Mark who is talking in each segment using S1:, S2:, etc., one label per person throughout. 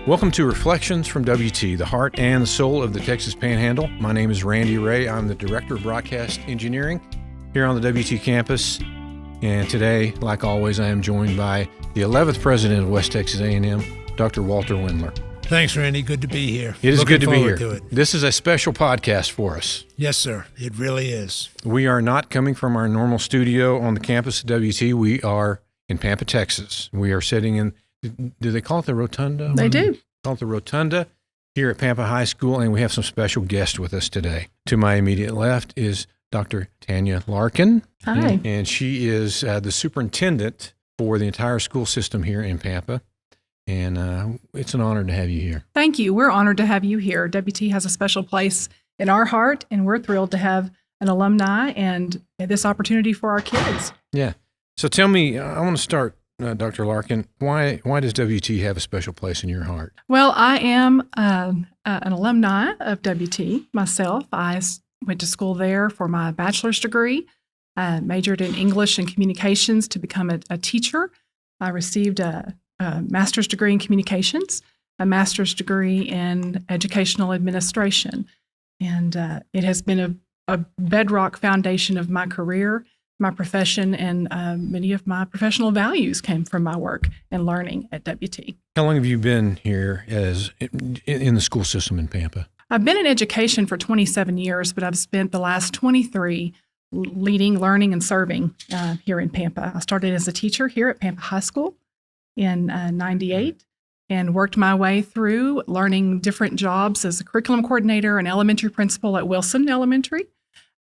S1: Welcome to Reflections from WT, the heart and the soul of the Texas Panhandle. My name is Randy Ray. I'm the Director of Broadcast Engineering here on the WT campus. And today, like always, I am joined by the 11th President of West Texas A&M, Dr. Walter Wendler.
S2: Thanks, Randy. Good to be here.
S1: It is good to be here.
S2: To it.
S1: This is a special podcast for us.
S2: Yes, sir. It really is.
S1: We are not coming from our normal studio on the campus of WT. We are in Pampa, Texas. We are sitting in, do they call it the Rotunda?
S3: They do.
S1: Call it the Rotunda here at Pampa High School, and we have some special guests with us today. To my immediate left is Dr. Tanya Larkin.
S3: Hi.
S1: And she is the superintendent for the entire school system here in Pampa. And it's an honor to have you here.
S3: Thank you. We're honored to have you here. WT has a special place in our heart, and we're thrilled to have an alumni and this opportunity for our kids.
S1: Yeah. So tell me, I want to start, Dr. Larkin, why does WT have a special place in your heart?
S3: Well, I am an alumni of WT myself. I went to school there for my bachelor's degree, majored in English and communications to become a teacher. I received a master's degree in communications, a master's degree in educational administration. And it has been a bedrock foundation of my career, my profession, and many of my professional values came from my work and learning at WT.
S1: How long have you been here as in the school system in Pampa?
S3: I've been in education for 27 years, but I've spent the last 23 leading, learning, and serving here in Pampa. I started as a teacher here at Pampa High School in 98 and worked my way through learning different jobs as a curriculum coordinator and elementary principal at Wilson Elementary,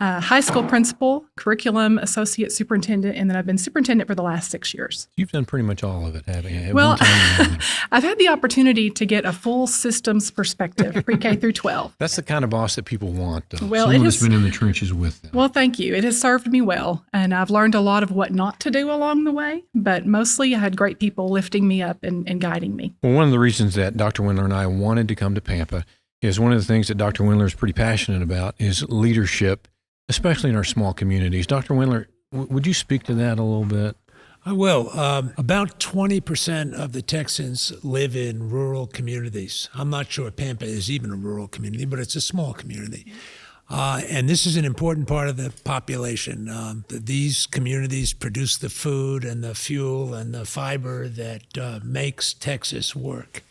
S3: high school principal, curriculum associate superintendent, and then I've been superintendent for the last 6 years.
S1: You've done pretty much all of it, haven't you?
S3: Well, I've had the opportunity to get a full systems perspective, pre-K through 12.
S1: That's the kind of boss that people want, though.
S3: Well,
S1: someone that's been in the trenches with them.
S3: Well, thank you. It has served me well, and I've learned a lot of what not to do along the way, but mostly I had great people lifting me up and guiding me.
S1: Well, one of the reasons that Dr. Wendler and I wanted to come to Pampa is one of the things that Dr. Wendler is pretty passionate about is leadership, especially in our small communities. Dr. Wendler, would you speak to that a little bit?
S2: I will. About 20% of the Texans live in rural communities. I'm not sure Pampa is even a rural community, but it's a small community. And this is an important part of the population. These communities produce the food and the fuel and the fiber that makes Texas work.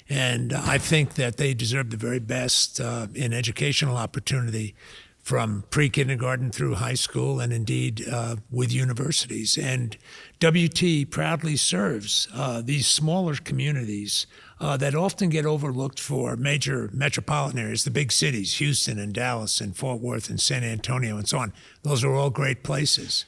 S2: And I think that they deserve the very best in educational opportunity from pre-kindergarten through high school and indeed with universities. And WT proudly serves these smaller communities that often get overlooked for major metropolitan areas, the big cities, Houston and Dallas and Fort Worth and San Antonio and so on. Those are all great places.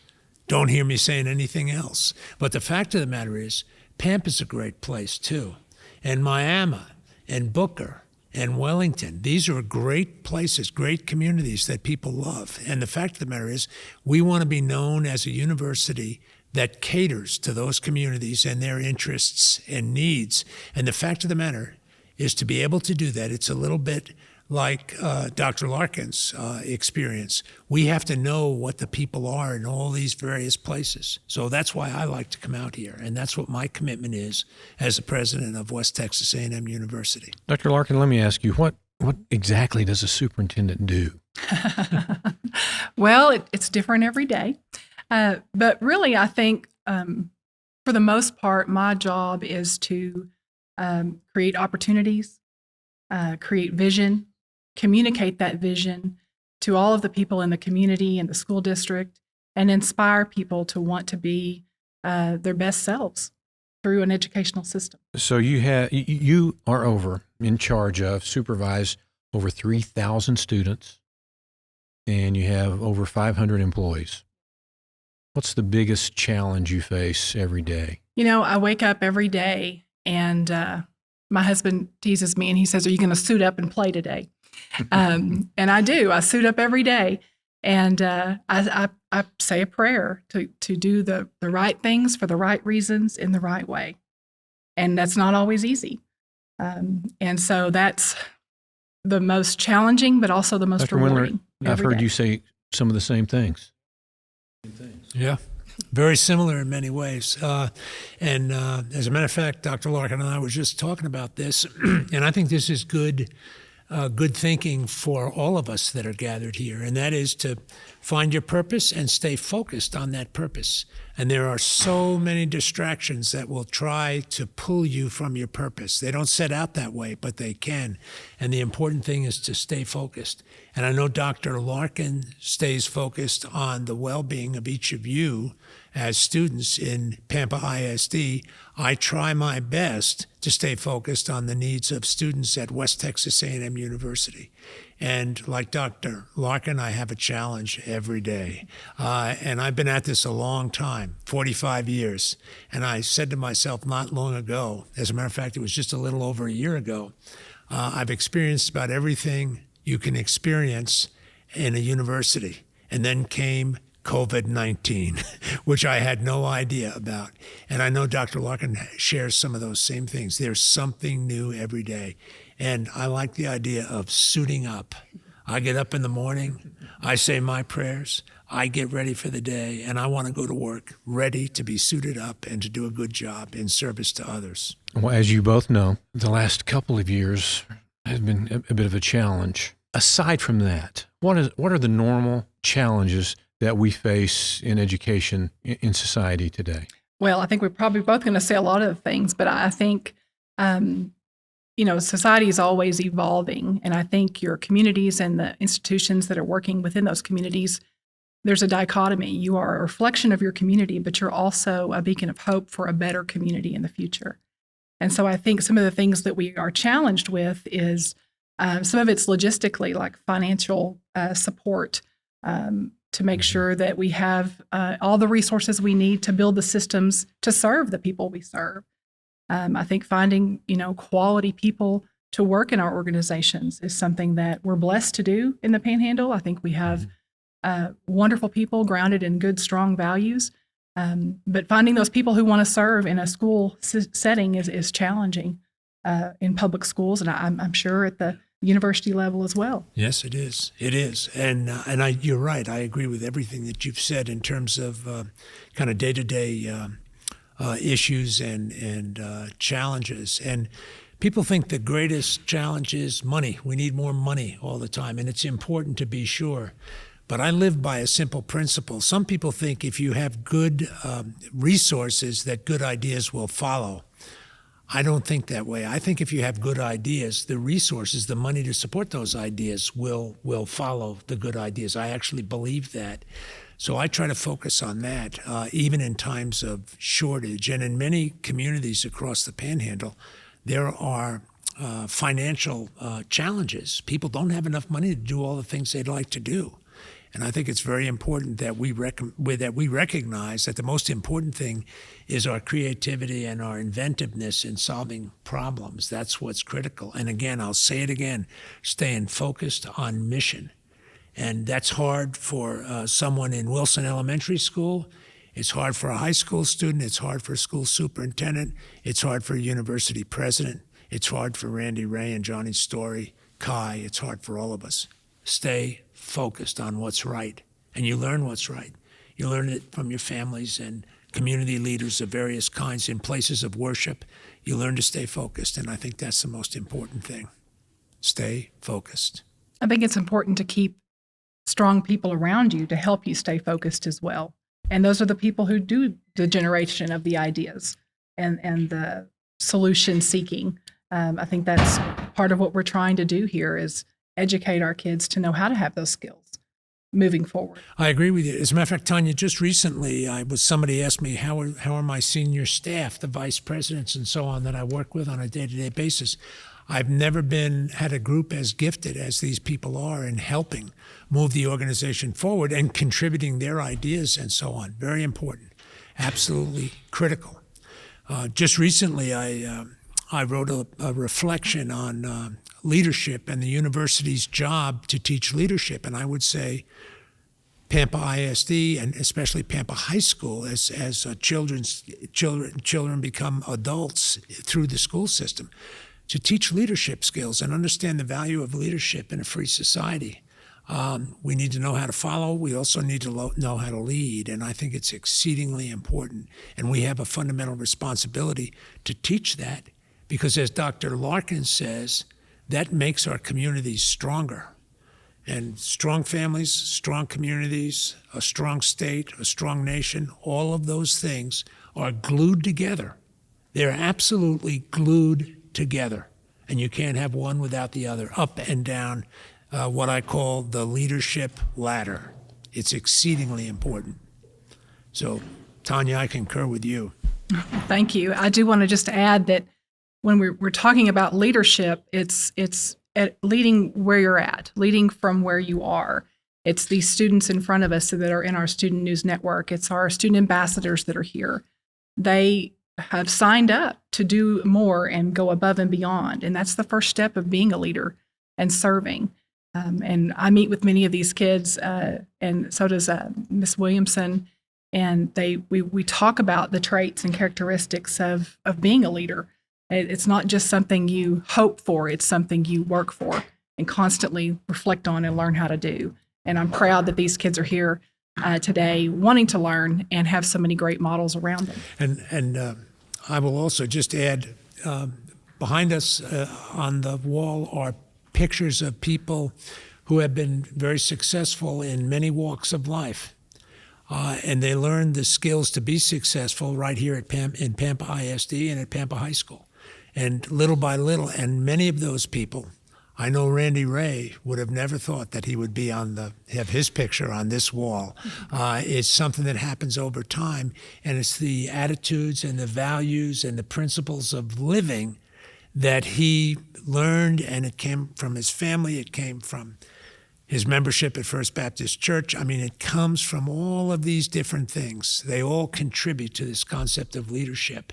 S2: Don't hear me saying anything else. But the fact of the matter is, Pampa's a great place too. And Miami and Booker and Wellington. These are great places, great communities that people love. And the fact of the matter is, we want to be known as a university that caters to those communities and their interests and needs. And the fact of the matter is to be able to do that, it's a little bit like Dr. Larkin's experience. We have to know what the people are in all these various places. So that's why I like to come out here, and that's what my commitment is as the president of West Texas A&M University.
S1: Dr. Larkin, let me ask you, what exactly does a superintendent do?
S3: Well, it's different every day. But really, I think for the most part, my job is to create opportunities, create vision, communicate that vision to all of the people in the community and the school district, and inspire people to want to be their best selves through an educational system.
S1: So you are in charge of, supervise over 3,000 students, and you have over 500 employees. What's the biggest challenge you face every day?
S3: You know, I wake up every day and my husband teases me and he says, "Are you going to suit up and play today?" And I do. I suit up every day, and I say a prayer to do the right things for the right reasons in the right way, and that's not always easy. And so that's the most challenging, but also the most
S1: Dr.
S3: rewarding.
S1: Wendler, I've heard you say some of the same things.
S2: Yeah. Very similar in many ways. And as a matter of fact, Dr. Larkin and I were just talking about this, and I think this is good thinking for all of us that are gathered here, and that is to find your purpose and stay focused on that purpose. And there are so many distractions that will try to pull you from your purpose. They don't set out that way, but they can. And the important thing is to stay focused. And I know Dr. Larkin stays focused on the well-being of each of you as students in Pampa ISD. I try my best to stay focused on the needs of students at West Texas A&M University. And like Dr. Larkin, I have a challenge every day. And I've been at this a long time, 45 years. And I said to myself not long ago, as a matter of fact, it was just a little over a year ago, I've experienced about everything you can experience in a university. And then came COVID-19, which I had no idea about. And I know Dr. Larkin shares some of those same things. There's something new every day. And I like the idea of suiting up. I get up in the morning, I say my prayers, I get ready for the day, and I want to go to work ready to be suited up and to do a good job in service to others.
S1: Well, as you both know, the last couple of years has been a bit of a challenge. Aside from that, what are the normal challenges that we face in education in society today?
S3: Well, I think we're probably both going to say a lot of things, but I think, society is always evolving. And I think your communities and the institutions that are working within those communities, there's a dichotomy. You are a reflection of your community, but you're also a beacon of hope for a better community in the future. And so I think some of the things that we are challenged with is some of it's logistically, like financial support, to make sure that we have all the resources we need to build the systems to serve the people we serve. I think finding, quality people to work in our organizations is something that we're blessed to do in the Panhandle. I think we have wonderful people grounded in good, strong values. But finding those people who want to serve in a school setting is challenging in public schools, and I'm sure at the university level as well.
S2: Yes, it is. It is. And you're right. I agree with everything that you've said in terms of kind of day-to-day issues and challenges. And people think the greatest challenge is money. We need more money all the time, and it's important to be sure. But I live by a simple principle. Some people think if you have good resources, that good ideas will follow. I don't think that way. I think if you have good ideas, the resources, the money to support those ideas will follow the good ideas. I actually believe that. So I try to focus on that, even in times of shortage. And in many communities across the Panhandle, there are financial challenges. People don't have enough money to do all the things they'd like to do. And I think it's very important that we recognize that the most important thing is our creativity and our inventiveness in solving problems. That's what's critical. And again, I'll say it again, staying focused on mission. And that's hard for someone in Wilson Elementary School. It's hard for a high school student. It's hard for a school superintendent. It's hard for a university president. It's hard for Randy Ray and Johnny Story, Kai. It's hard for all of us. Stay focused on what's right, and you learn what's right. You learn it from your families and community leaders of various kinds in places of worship. You learn to stay focused, and I think that's the most important thing. Stay focused.
S3: I think it's important to keep strong people around you to help you stay focused as well. And those are the people who do the generation of the ideas and the solution seeking. I think that's part of what we're trying to do here is educate our kids to know how to have those skills moving forward.
S2: I agree with you. As a matter of fact, Tanya, just recently somebody asked me how are my senior staff, the vice presidents and so on that I work with on a day-to-day basis. I've never had a group as gifted as these people are in helping move the organization forward and contributing their ideas and so on. Very important. Absolutely critical. Just recently, I wrote a reflection on leadership and the university's job to teach leadership. And I would say Pampa ISD and especially Pampa High School, as children become adults through the school system, to teach leadership skills and understand the value of leadership in a free society. We need to know how to follow. We also need to know how to lead. And I think it's exceedingly important. And we have a fundamental responsibility to teach that because, as Dr. Larkin says, that makes our communities stronger. And strong families, strong communities, a strong state, a strong nation, all of those things are glued together. They're absolutely glued together. And you can't have one without the other, up and down what I call the leadership ladder. It's exceedingly important. So, Tanya, I concur with you.
S3: Thank you. I do want to just add that when we're talking about leadership, it's at leading where you're at, leading from where you are. It's these students in front of us that are in our Student News Network. It's our student ambassadors that are here. They have signed up to do more and go above and beyond. And that's the first step of being a leader and serving. And I meet with many of these kids, and so does Miss Williamson. And we talk about the traits and characteristics of being a leader. It's not just something you hope for, it's something you work for and constantly reflect on and learn how to do. And I'm proud that these kids are here today wanting to learn and have so many great models around them.
S2: And I will also just add, behind us on the wall are pictures of people who have been very successful in many walks of life. And they learned the skills to be successful right here at in Pampa ISD and at Pampa High School. And little by little, and many of those people, I know Randy Ray would have never thought that he would be have his picture on this wall. It's something that happens over time, and it's the attitudes and the values and the principles of living that he learned, and it came from his family, it came from his membership at First Baptist Church. I mean, it comes from all of these different things. They all contribute to this concept of leadership.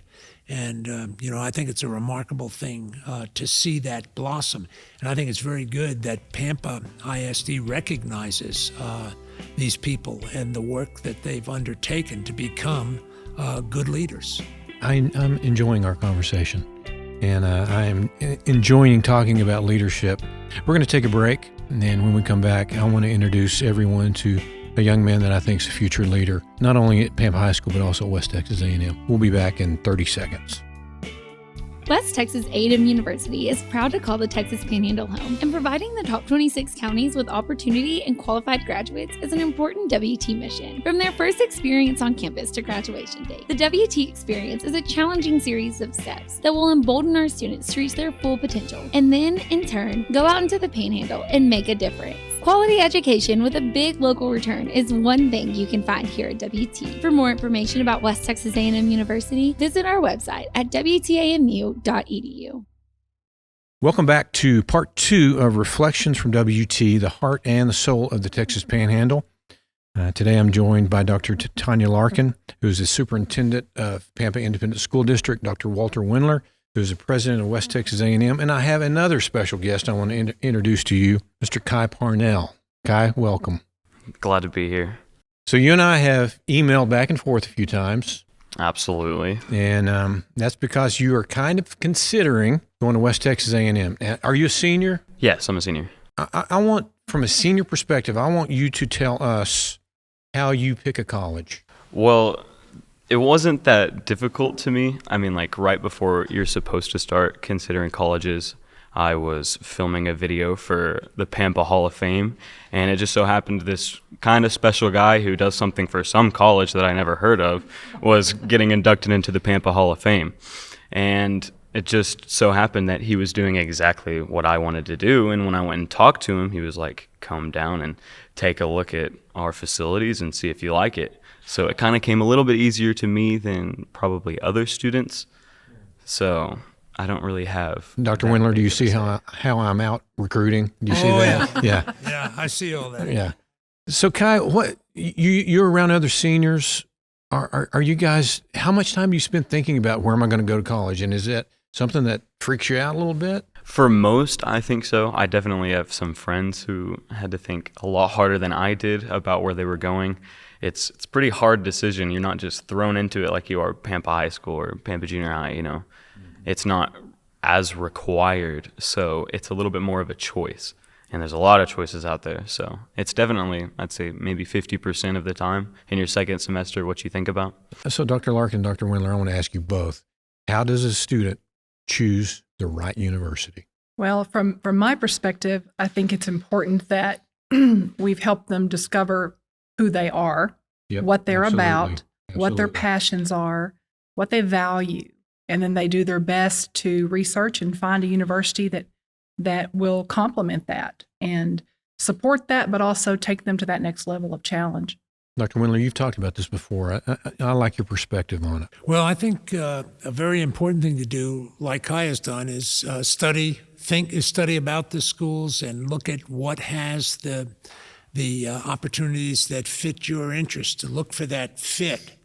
S2: And, I think it's a remarkable thing to see that blossom. And I think it's very good that Pampa ISD recognizes these people and the work that they've undertaken to become good leaders.
S1: I'm enjoying our conversation, and I am enjoying talking about leadership. We're going to take a break, and then when we come back, I want to introduce everyone to a young man that I think is a future leader, not only at Pampa High School, but also at West Texas A&M. We'll be back in 30 seconds.
S4: West Texas A&M University is proud to call the Texas Panhandle home, and providing the top 26 counties with opportunity and qualified graduates is an important WT mission. From their first experience on campus to graduation day, the WT experience is a challenging series of steps that will embolden our students to reach their full potential, and then, in turn, go out into the Panhandle and make a difference. Quality education with a big local return is one thing you can find here at WT. For more information about West Texas A&M University, visit our website at wtamu.edu.
S1: Welcome back to part 2 of Reflections from WT, the heart and the soul of the Texas Panhandle. Today I'm joined by Dr. Tanya Larkin, who is the superintendent of Pampa Independent School District, Dr. Walter Wendler, who's the president of West Texas A&M, and I have another special guest I want to introduce to you, Mr. Kai Parnell. Kai, welcome.
S5: Glad to be here.
S1: So you and I have emailed back and forth a few times.
S5: Absolutely.
S1: And that's because you are kind of considering going to West Texas A&M. Are you a senior?
S5: Yes, I'm a senior.
S1: I want, from a senior perspective, I want you to tell us how you pick a college.
S5: Well, it wasn't that difficult to me. I mean, like right before you're supposed to start considering colleges, I was filming a video for the Pampa Hall of Fame, and it just so happened this kind of special guy who does something for some college that I never heard of was getting inducted into the Pampa Hall of Fame. And it just so happened that he was doing exactly what I wanted to do, and when I went and talked to him, he was like, come down and take a look at our facilities and see if you like it. So it kind of came a little bit easier to me than probably other students. So I don't really have.
S1: Dr. Wendler, do you see how I'm out recruiting? Do you see that? Yeah.
S2: Yeah, I see all that.
S1: Yeah. So Kai, what you're around other seniors? Are you guys? How much time do you spend thinking about where am I going to go to college? And is that something that freaks you out a little bit?
S5: For most, I think so. I definitely have some friends who had to think a lot harder than I did about where they were going. It's a pretty hard decision. You're not just thrown into it like you are Pampa High School or Pampa Junior High, you know. It's not as required, so it's a little bit more of a choice. and there's a lot of choices out there. So it's definitely, I'd say maybe 50% of the time in your second semester what you think about.
S1: So Dr. Larkin, Dr. Wendler, I want to ask you both, how does a student choose the right university?
S3: Well, from my perspective, I think it's important that we've helped them discover who they are,
S1: Yep,
S3: what they're
S1: absolutely.
S3: about, what their
S1: Absolutely.
S3: passions are, what they value, and then they do their best to research and find a university that will complement that and support that, but also take them to that next level of challenge.
S1: Dr. Wendler, you've talked about this before. I like your perspective on it.
S2: Well, I think a very important thing to do, like Kai has done, is study about the schools and look at what has the opportunities that fit your interest, to look for that fit.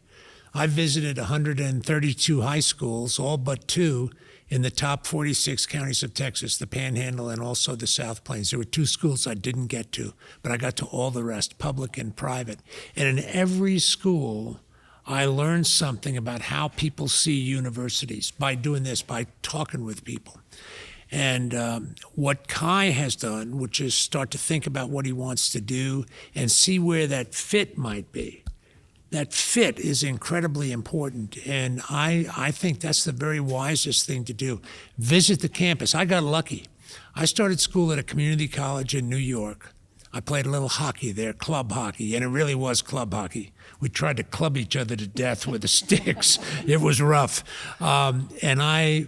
S2: I visited 132 high schools, all but 2 in the top 46 counties of Texas, the Panhandle and also the South Plains. There were 2 schools I didn't get to, but I got to all the rest, public and private. And in every school, I learned something about how people see universities by doing this, by talking with people. And what Kai has done, which is start to think about what he wants to do and see where that fit might be. That fit is incredibly important, and I think that's the very wisest thing to do. Visit the campus. I got lucky. I started school at a community college in New York. I played a little hockey there, club hockey, and it really was club hockey. We tried to club each other to death with the sticks. It was rough. When I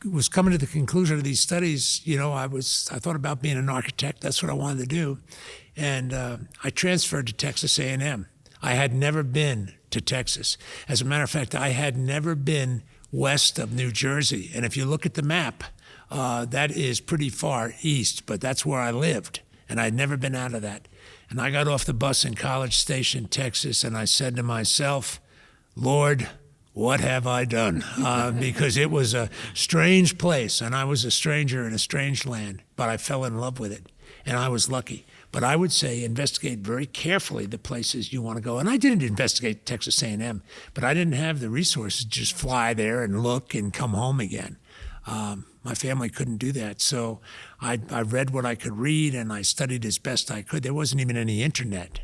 S2: was coming to the conclusion of these studies, I thought about being an architect. That's what I wanted to do. And I transferred to Texas A&M. I had never been to Texas. As a matter of fact, I had never been west of New Jersey. And if you look at the map, that is pretty far east, but that's where I lived. And I'd never been out of that. And I got off the bus in College Station, Texas, and I said to myself, Lord, what have I done? Because it was a strange place, and I was a stranger in a strange land, but I fell in love with it, and I was lucky. But I would say investigate very carefully the places you want to go. And I didn't investigate Texas A&M, but I didn't have the resources to just fly there and look and come home again. My family couldn't do that. So I read what I could read, and I studied as best I could. There wasn't even any internet.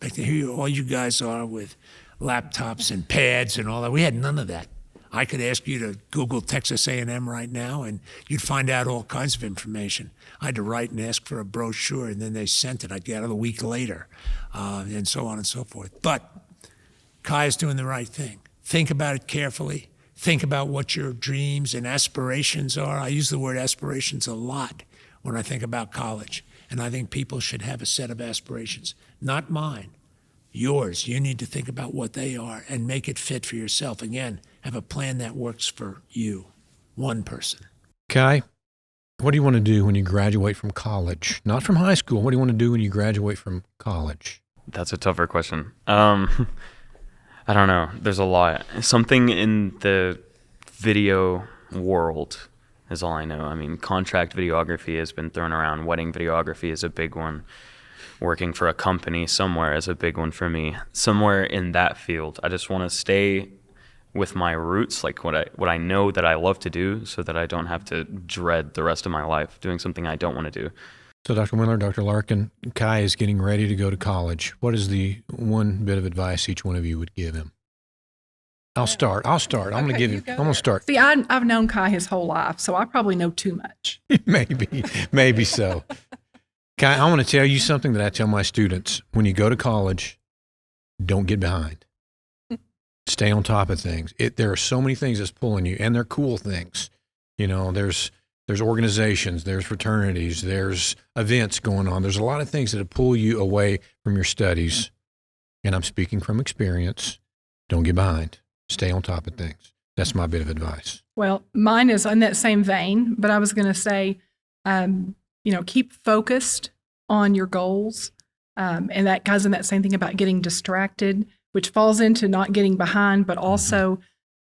S2: Like here, all you guys are with laptops and pads and all that. We had none of that. I could ask you to Google Texas A&M right now, and you'd find out all kinds of information. I had to write and ask for a brochure, and then they sent it. I'd get it a week later, and so on and so forth. But Kai is doing the right thing. Think about it carefully. Think about what your dreams and aspirations are. I use the word aspirations a lot when I think about college, and I think people should have a set of aspirations, not mine. Yours. You need to think about what they are and make it fit for yourself. Again, have a plan that works for you, one person.
S1: Kai, what do you want to do when you graduate from college? Not from high school. What do you want to do when you graduate from college?
S5: That's a tougher question. I don't know. There's a lot. Something in the video world is all I know. I mean, contract videography has been thrown around. Wedding videography is a big one. Working for a company somewhere is a big one for me. Somewhere in that field. I just want to stay with my roots, like what I know that I love to do, so that I don't have to dread the rest of my life doing something I don't want to do.
S1: So Dr. Wendler, Dr. Larkin, Kai is getting ready to go to college. What is the one bit of advice each one of you would give him? I'll start. I'm going to give him. I'm going to start.
S3: See, I've known Kai his whole life, so I probably know too much.
S1: Maybe so. Kai, I want to tell you something that I tell my students. When you go to college, don't get behind. Stay on top of things. There are so many things that's pulling you, and they're cool things. There's organizations, there's fraternities, there's events going on. There's a lot of things that pull you away from your studies. And I'm speaking from experience. Don't get behind. Stay on top of things. That's my bit of advice.
S3: Well, mine is in that same vein, but I was going to say, keep focused on your goals. And that goes in that same thing about getting distracted, which falls into not getting behind, but also,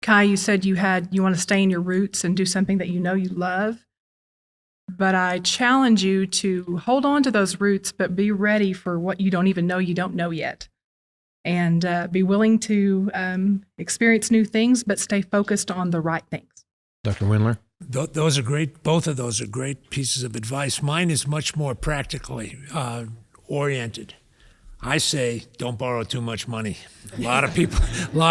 S3: Kai, you said you want to stay in your roots and do something that you know you love. But I challenge you to hold on to those roots, but be ready for what you don't even know you don't know yet. And be willing to experience new things, but stay focused on the right things.
S1: Dr. Wendler?
S2: Those are great. Both of those are great pieces of advice. Mine is much more practically oriented. I say, don't borrow too much money. A lot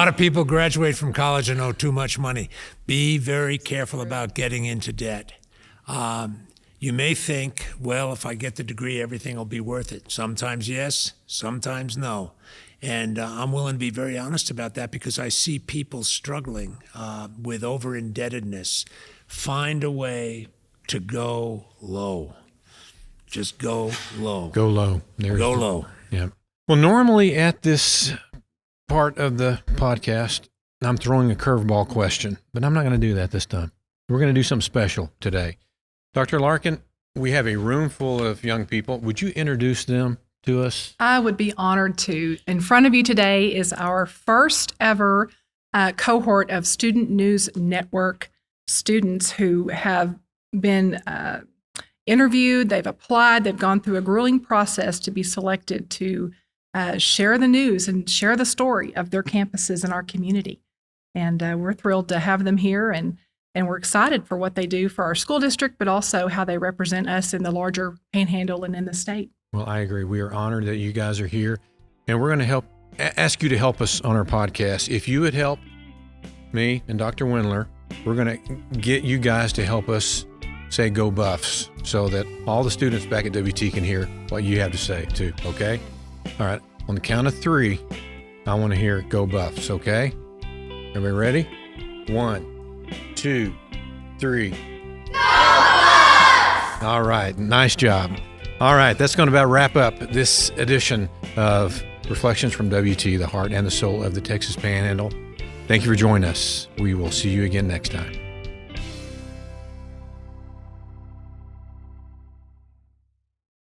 S2: of people graduate from college and owe too much money. Be very careful about getting into debt. You may think, well, if I get the degree, everything will be worth it. Sometimes yes, sometimes no. And I'm willing to be very honest about that because I see people struggling with over-indebtedness. Find a way to go low. Just go low.
S1: Go low.
S2: Go low.
S1: Yeah. Well, normally at this part of the podcast, I'm throwing a curveball question, but I'm not going to do that this time. We're going to do something special today. Dr. Larkin, we have a room full of young people. Would you introduce them to us?
S3: I would be honored to. In front of you today is our first ever cohort of Student News Network students who have been interviewed, they've applied, they've gone through a grueling process to be selected to share the news and share the story of their campuses and our community. And we're thrilled to have them here, and we're excited for what they do for our school district, but also how they represent us in the larger Panhandle and in the state.
S1: Well, I agree. We are honored that you guys are here, and we're going to ask you to help us on our podcast. If you would help me and Dr. Wendler, we're going to get you guys to help us say "Go Buffs" so that all the students back at WT can hear what you have to say too, okay? All right, on the count of 3, I want to hear "Go Buffs," okay? Everybody ready? 1, 2, 3. Go Buffs! All right, nice job. All right, that's going to about wrap up this edition of Reflections from WT, the heart and the soul of the Texas Panhandle. Thank you for joining us. We will see you again next time.